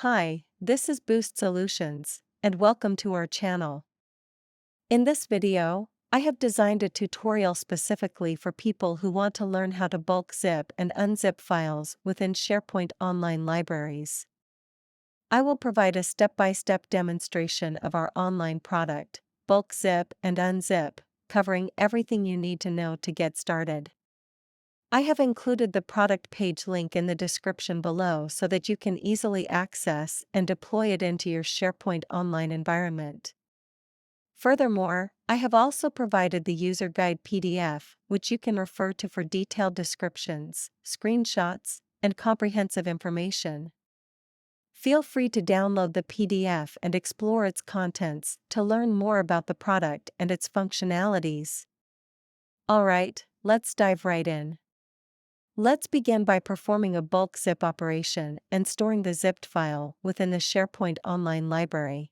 Hi, this is Boost Solutions, and welcome to our channel. In this video, I have designed a tutorial specifically for people who want to learn how to bulk zip and unzip files within SharePoint Online libraries. I will provide a step-by-step demonstration of our online product, Bulk Zip and Unzip, covering everything you need to know to get started. I have included the product page link in the description below so that you can easily access and deploy it into your SharePoint Online environment. Furthermore, I have also provided the user guide PDF, which you can refer to for detailed descriptions, screenshots, and comprehensive information. Feel free to download the PDF and explore its contents to learn more about the product and its functionalities. Alright, let's dive right in. Let's begin by performing a bulk zip operation and storing the zipped file within the SharePoint Online library.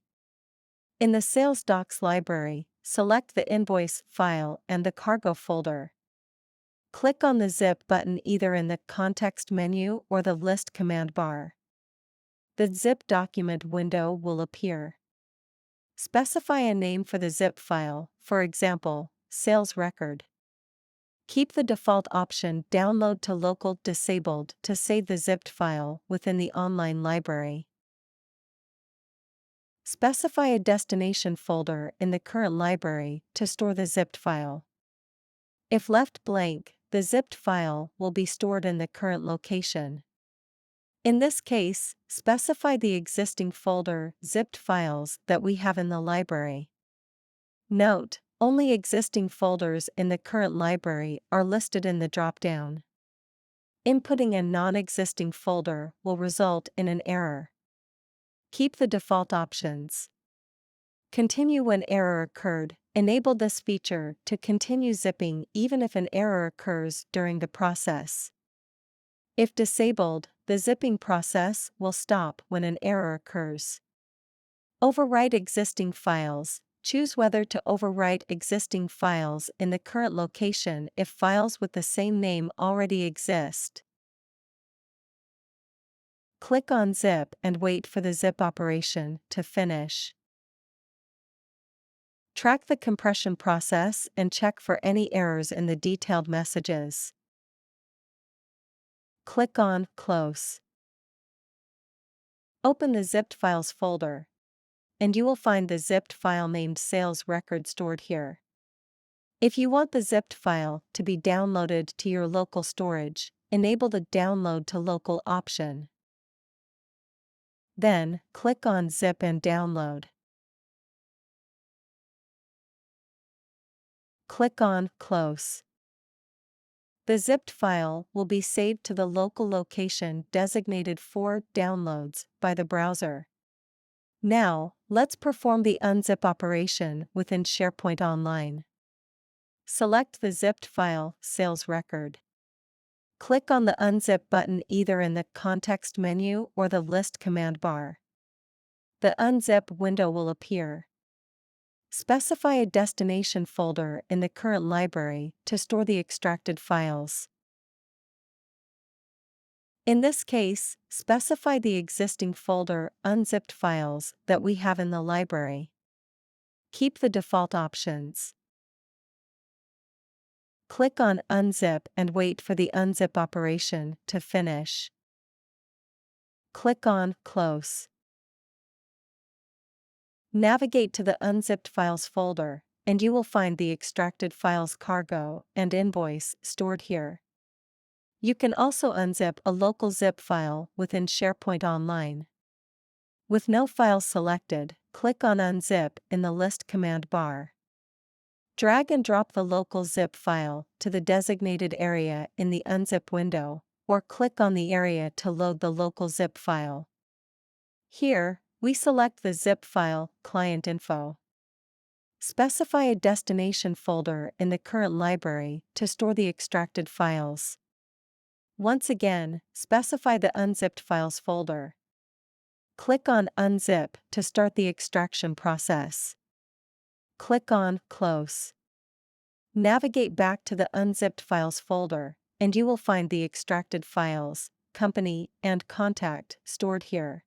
In the Sales Docs library, select the Invoice file and the Cargo folder. Click on the Zip button either in the Context menu or the List command bar. The Zip document window will appear. Specify a name for the zip file, for example, Sales Record. Keep the default option Download to Local disabled to save the zipped file within the online library. Specify a destination folder in the current library to store the zipped file. If left blank, the zipped file will be stored in the current location. In this case, specify the existing folder zipped files that we have in the library. Note: only existing folders in the current library are listed in the drop-down. Inputting a non-existing folder will result in an error. Keep the default options. Continue when error occurred. Enable this feature to continue zipping even if an error occurs during the process. If disabled, the zipping process will stop when an error occurs. Overwrite existing files. Choose whether to overwrite existing files in the current location if files with the same name already exist. Click on Zip and wait for the zip operation to finish. Track the compression process and check for any errors in the detailed messages. Click on Close. Open the zipped files folder, and you will find the zipped file named Sales Record stored here. If you want the zipped file to be downloaded to your local storage, enable the Download to Local option. Then, click on Zip and Download. Click on Close. The zipped file will be saved to the local location designated for downloads by the browser. Now, let's perform the unzip operation within SharePoint Online. Select the zipped file, Sales Record. Click on the Unzip button either in the Context menu or the List command bar. The Unzip window will appear. Specify a destination folder in the current library to store the extracted files. In this case, specify the existing folder unzipped files that we have in the library. Keep the default options. Click on Unzip and wait for the unzip operation to finish. Click on Close. Navigate to the Unzipped Files folder, and you will find the extracted files Cargo and Invoice stored here. You can also unzip a local zip file within SharePoint Online. With no files selected, click on Unzip in the List command bar. Drag and drop the local zip file to the designated area in the Unzip window, or click on the area to load the local zip file. Here, we select the zip file, Client Info. Specify a destination folder in the current library to store the extracted files. Once again, specify the unzipped files folder. Click on Unzip to start the extraction process. Click on Close. Navigate back to the Unzipped Files folder, and you will find the extracted files, company, and contact stored here.